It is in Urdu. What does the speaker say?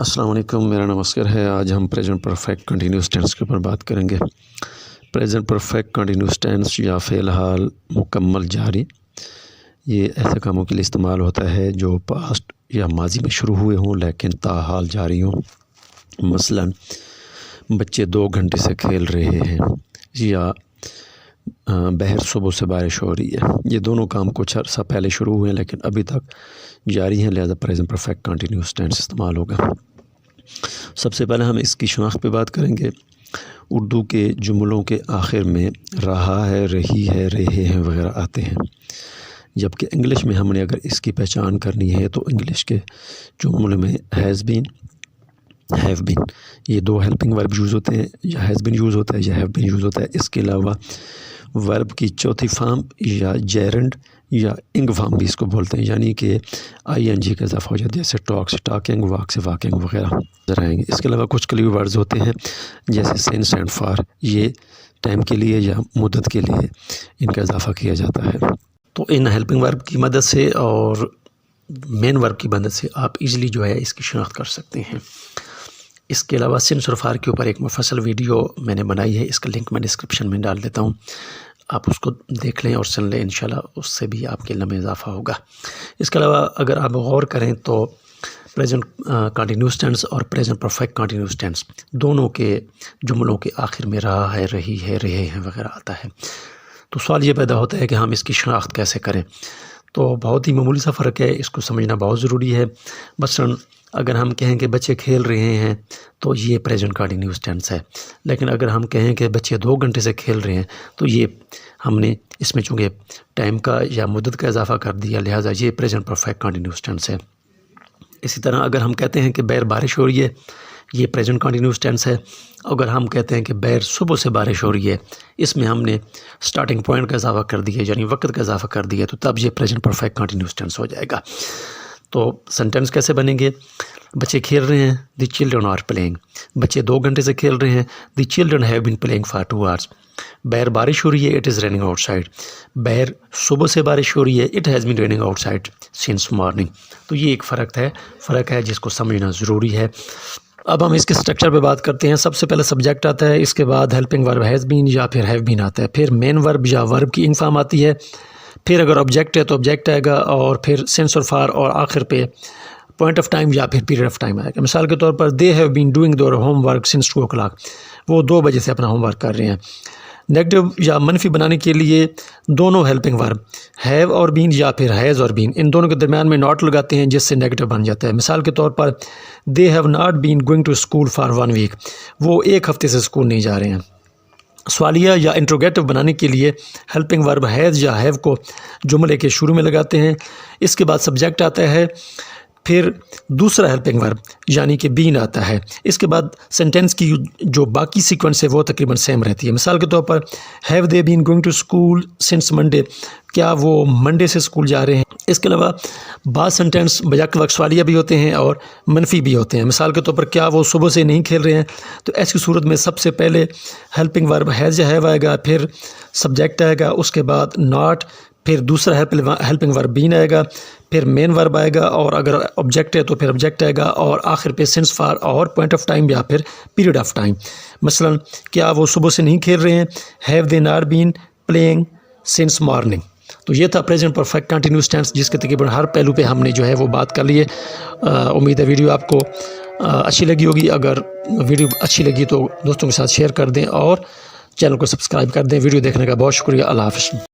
السلام علیکم، میرا نام اسکر ہے۔ آج ہم پریزنٹ پرفیکٹ کنٹینیوس ٹینس کے اوپر بات کریں گے۔ پریزنٹ پرفیکٹ کنٹینیوس ٹینس یا فی الحال مکمل جاری، یہ ایسے کاموں کے لیے استعمال ہوتا ہے جو پاسٹ یا ماضی میں شروع ہوئے ہوں لیکن تاحال جاری ہوں۔ مثلا بچے 2 گھنٹے سے کھیل رہے ہیں یا بہر صبح سے بارش ہو رہی ہے۔ یہ دونوں کام کچھ عرصہ پہلے شروع ہوئے ہیں لیکن ابھی تک جاری ہیں، لہذا پریزنٹ پرفیکٹ کنٹینیوس ٹینس استعمال ہوگا۔ سب سے پہلے ہم اس کی شناخت پہ بات کریں گے۔ اردو کے جملوں کے آخر میں رہا ہے، رہی ہے، رہے ہیں وغیرہ آتے ہیں، جبکہ انگلش میں ہم نے اگر اس کی پہچان کرنی ہے تو انگلش کے جملے میں ہیز بین، ہیو بین، یہ 2 ہیلپنگ ورب یوز ہوتے ہیں، یا ہیز بین یوز ہوتا ہے یا ہیو بین یوز ہوتا ہے۔ اس کے علاوہ ورب کی چوتھی فارم یا جیرنڈ یا انگ فارم بھی اس کو بولتے ہیں، یعنی کہ ING کا اضافہ ہو جاتا ہے، جیسے ٹاک سے ٹاکنگ، واک سے واکنگ وغیرہ نظر آئیں گے۔ اس کے علاوہ کچھ کلیوی ورڈز ہوتے ہیں جیسے سنس اینڈ فار، یہ ٹائم کے لیے یا مدت کے لیے ان کا اضافہ کیا جاتا ہے۔ تو ان ہیلپنگ ورب کی مدد سے اور مین ورب کی مدد سے آپ ایزیلی جو ہے اس کی شناخت کر سکتے ہیں۔ اس کے علاوہ سنس اور فار کے اوپر ایک مفصل ویڈیو میں نے بنائی ہے، اس کا لنک میں ڈسکرپشن میں ڈال دیتا ہوں، آپ اس کو دیکھ لیں اور سن لیں، انشاءاللہ اس سے بھی آپ کے علم میں اضافہ ہوگا۔ اس کے علاوہ اگر آپ غور کریں تو پریزنٹ کنٹینیوس ٹینس اور پریزنٹ پرفیکٹ کنٹینیوس ٹینس دونوں کے جملوں کے آخر میں رہا ہے، رہی ہے، رہے ہیں وغیرہ آتا ہے۔ تو سوال یہ پیدا ہوتا ہے کہ ہم اس کی شناخت کیسے کریں؟ تو بہت ہی معمولی سا فرق ہے، اس کو سمجھنا بہت ضروری ہے۔ مثلاً اگر ہم کہیں کہ بچے کھیل رہے ہیں تو یہ پریزنٹ کنٹینیوس ٹینس ہے، لیکن اگر ہم کہیں کہ بچے 2 گھنٹے سے کھیل رہے ہیں تو یہ ہم نے اس میں چونکہ ٹائم کا یا مدت کا اضافہ کر دیا، لہٰذا یہ پریزنٹ پرفیکٹ کنٹینیوس ٹینس ہے۔ اسی طرح اگر ہم کہتے ہیں کہ بہر بارش ہو رہی ہے، یہ پریزنٹ کنٹینیوس ٹینس ہے۔ اگر ہم کہتے ہیں کہ بہر صبح سے بارش ہو رہی ہے، اس میں ہم نے سٹارٹنگ پوائنٹ کا اضافہ کر دیا، یعنی وقت کا اضافہ کر دیا، تو تب یہ پریزنٹ پرفیکٹ کنٹینیوس ٹینس ہو جائے گا۔ تو سینٹینس کیسے بنیں گے؟ بچے کھیل رہے ہیں، دی چلڈرن آر پلینگ۔ بچے 2 گھنٹے سے کھیل رہے ہیں، دی children have been playing for 2 hours۔ بہر بارش ہو رہی ہے، it is raining out side. بہر صبح سے بارش ہو رہی ہے، it has been raining out side since morning. تو یہ ایک فرق ہے جس کو سمجھنا ضروری ہے۔ اب ہم اس کے اسٹرکچر پہ بات کرتے ہیں۔ سب سے پہلے سبجیکٹ آتا ہے، اس کے بعد ہیلپنگ ورب ہیز بین یا پھر ہیو بین آتا ہے، پھر مین ورب یا ورب کی انگ فارم آتی ہے، پھر اگر آبجیکٹ ہے تو آبجیکٹ آئے گا، اور پھر سنس اور فار، اور آخر پہ پوائنٹ آف ٹائم یا پھر پیریڈ آف ٹائم آئے گا۔ مثال کے طور پر they have been doing their homework since 2 o'clock، وہ 2 بجے سے اپنا ہوم ورک کر رہے ہیں۔ نیگیٹو یا منفی بنانے کے لیے دونوں ہیلپنگ ورب ہیو اور بین یا پھر ہیز اور بین، ان دونوں کے درمیان میں ناٹ لگاتے ہیں جس سے نیگیٹو بن جاتا ہے۔ مثال کے طور پر they have not been going to school for 1 week، وہ 1 ہفتے سے اسکول نہیں جا رہے ہیں۔ سوالیہ یا انٹروگیٹو بنانے کے لیے ہیلپنگ ورب ہیز یا ہیو کو جملے کے شروع میں لگاتے ہیں، اس کے بعد سبجیکٹ آتا ہے، پھر دوسرا ہیلپنگ ورب یعنی کہ بین آتا ہے۔ اس کے بعد سینٹینس کی جو باقی سیکوینس ہے وہ تقریباً سیم رہتی ہے۔ مثال کے طور پر have they been going to school since Monday, کیا وہ منڈے سے اسکول جا رہے ہیں۔ اس کے علاوہ بعض سینٹینس بیک وقت سوالیہ بھی ہوتے ہیں اور منفی بھی ہوتے ہیں۔ مثال کے طور پر کیا وہ صبح سے نہیں کھیل رہے ہیں، تو ایسی صورت میں سب سے پہلے ہیلپنگ ورب ہیز یا ہیو آئے گا، پھر سبجیکٹ آئے گا، اس کے بعد ناٹ، پھر دوسرا ہیلپنگ ورب بین آئے گا، پھر مین ورب آئے گا، اور اگر آبجیکٹ ہے تو پھر آبجیکٹ آئے گا، اور آخر پہ سنس فار اور پوائنٹ آف ٹائم یا پھر پیریڈ آف ٹائم۔ مثلا کیا وہ صبح سے نہیں کھیل رہے ہیں، have they not been playing since morning. تو یہ تھا پریزنٹ پرفیکٹ کنٹینیوس ٹینس، جس کے تقریباً ہر پہلو پہ ہم نے جو ہے وہ بات کر لی ہے۔ امید ہے ویڈیو آپ کو اچھی لگی ہوگی۔ اگر ویڈیو اچھی لگی تو دوستوں کے ساتھ شیئر کر دیں اور چینل کو سبسکرائب کر دیں۔ ویڈیو دیکھنے کا بہت شکریہ۔ اللہ حافظ۔